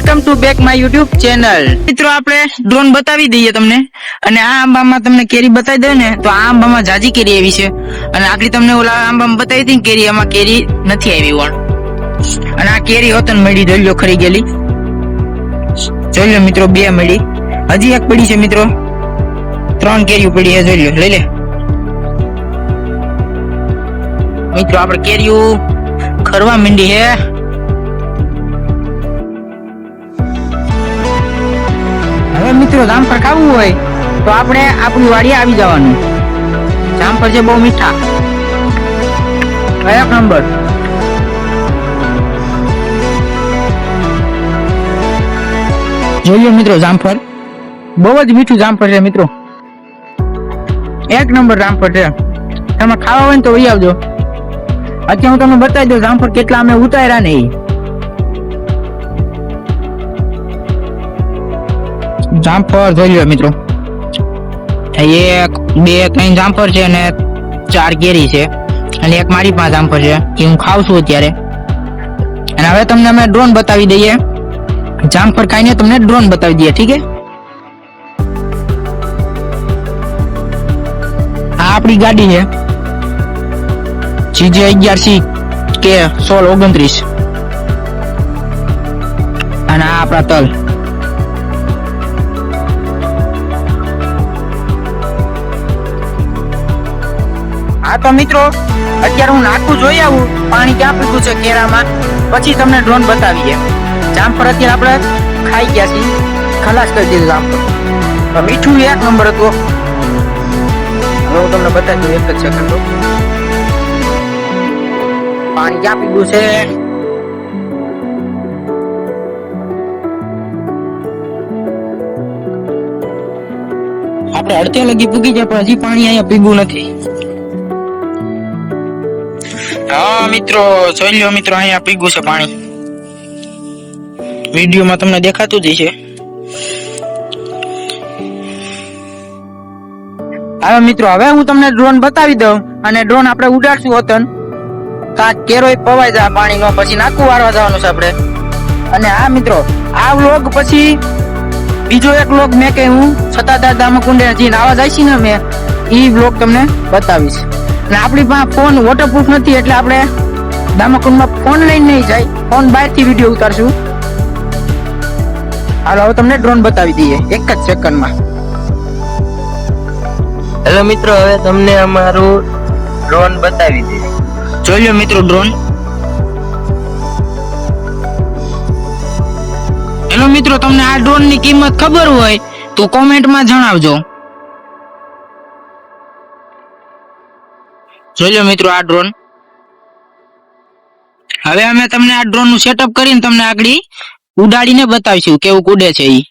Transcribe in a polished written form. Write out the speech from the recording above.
Welcome to back my YouTube channel. મિત્રો આપણે drone બતાવી દઈએ તમને, અને આ આંબામાં તમને કેરી બતાવી દઉં ને તો આ આંબામાં જાજી કેરી આવી છે, અને આટલી તમને ઓલા આંબામાં બતાવી હતી કેરી, આમાં કેરી નથી આવી વણ, અને આ કેરી હોતન મળી જોઈ લો ખરી ગયેલી, જોઈ લો મિત્રો 2 મળી, હજી એક પડી છે મિત્રો, 3 કેરીઓ પડી છે, જોઈ લો, લઈ લે મિત્રો, આપણે કેરીઓ ખરવા માંડી છે। હવે મિત્રો જામફળ ખાવું હોય તો આપણે આપણી વાડીએ આવી જવાનું। જામફળ છે બહુ મીઠા, એક નંબર। જોઈ લો મિત્રો જામફળ, બહુ જ મીઠું જામફળ છે મિત્રો, એક નંબર જામફળ છે। તમે ખાવા હોય ને તો વહી આવજો। અત્યારે હું તમને બતાવી દઉં જામફળ કેટલા અમે ઉતાર્યા ને। જામફળ જોઈ લો મિત્રો, 1 2 3 જામફળ છે અને 4 કેરી છે, અને એક મારી પાસે જામફળ છે, એ હું ખાવ છું અત્યારે। અને હવે તમને અમે ડ્રોન બતાવી દઈએ, જામફળ ખાઈને તમને ડ્રોન બતાવી દઈએ, ઠીક છે। આ આપણી ગાડી છે CJ 11C કે 1629, અને આ આપણા તલ। હા તો મિત્રો અત્યારે હું નાખું જોઈ આવું પાણી ક્યાં પીધું છે કેરામાં, પછી તમને ડ્રોન બતાવીએ। જામફળ અત્યારે આપણે ખાઈ ગયા છીએ, ખલાસ કરી દીધું જામફળ, તો મીઠું એક નંબર હતું। હવે હું તમને બતાવી દઉં, એક જ સેકન્ડ, પાણી ક્યાં પીધું છે। આપણે અડધે લગી પૂગી જાય પણ હજી પાણી અહીંયા પીવું નથી। હા મિત્રો જોઈ લો મિત્રો, અહીંયા પીગું છે પાણી, વિડીયોમાં તમને દેખાતું જ છે। હવે મિત્રો હવે હું તમને ડ્રોન બતાવી દઉં, અને ડ્રોન આપણે ઉડાડશું હોતન કા કેરોય પવાઈ જાય પાણી નો, પછી નાકું વાળવા જવાનું છે આપણે। અને હા મિત્રો આ વ્લોગ પછી બીજો એક વ્લોગ મેં કે હું સતાધાર દામકુંડે જે નાવા જાય છે ને મેં, એ વ્લોગ તમને બતાવીશ। અને આપણી પાસે ફોન વોટરપ્રૂફ નથી એટલે આપણે દામકુંડમાં ફોન લઈને નહીં જાય, ફોન બહારથી વિડીયો ઉતારશું। હાલો હવે તમને ડ્રોન બતાવી દઈએ એક જ સેકન્ડમાં। હેલો મિત્રો, હવે તમને અમારું ડ્રોન બતાવી દઈએ, જોઈ લો મિત્રો ડ્રોન। હેલો મિત્રો, તમને આ ડ્રોન ની કિંમત ખબર હોય તો કોમેન્ટમાં જણાવજો। જોઈ લો મિત્રો આ ડ્રોન। હવે અમે તમને આ ડ્રોન નું સેટઅપ કરીને તમને આગળ ઉડાડીને બતાવીશું કેવું કૂદે છે ઈ।